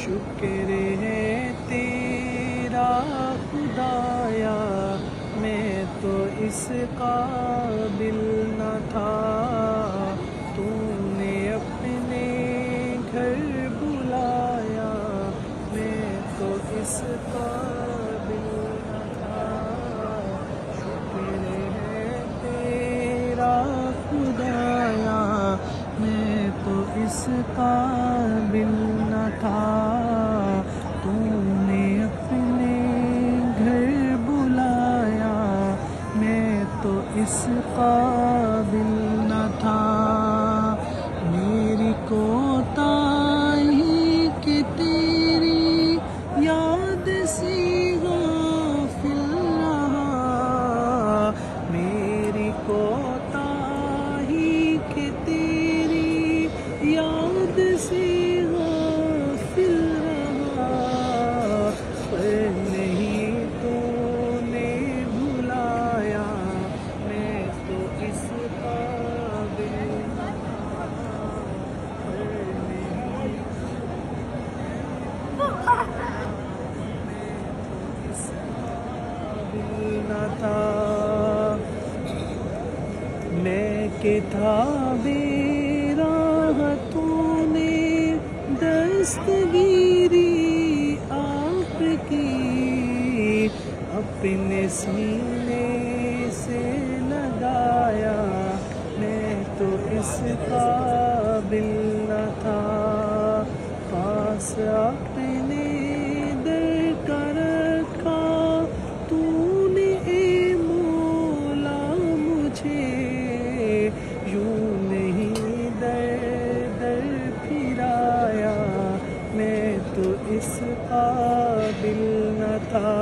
شکر ہے تیرا خدایا، میں تو اس قابل نہ تھا، تو نے اپنے گھر بلایا، میں تو اس قابل نہ تھا، شکر ہے تیرا خدایا، میں تو اس قابل نہ تھا، تو نے اپنے گھر بلایا، میں تو اس قابل نہ تھا، میری کوتاہی کہ تیری یاد سے غافل رہا، میری کوتاہی کہ تیری یاد سے غافل رہا، پر نہیں تو نے بھلایا، میں تو اس قابل نہ تھا، پر نہیں اس قابل نہ تھا، میں کہ تھا بے راہ، تو نے دستگیری آپ کی اپنے سینے سے لگایا، میں تو اس قابل نہ تھا، پاس اپنے در کا رکھا تو نے اے مولا مجھے، یوں نہیں در در پھرایا، میں تو اس قابل نہ تھا،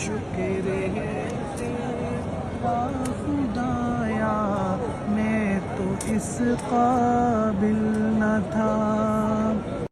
شکر ہے تیرا خدایا، میں تو اس قابل نہ تھا۔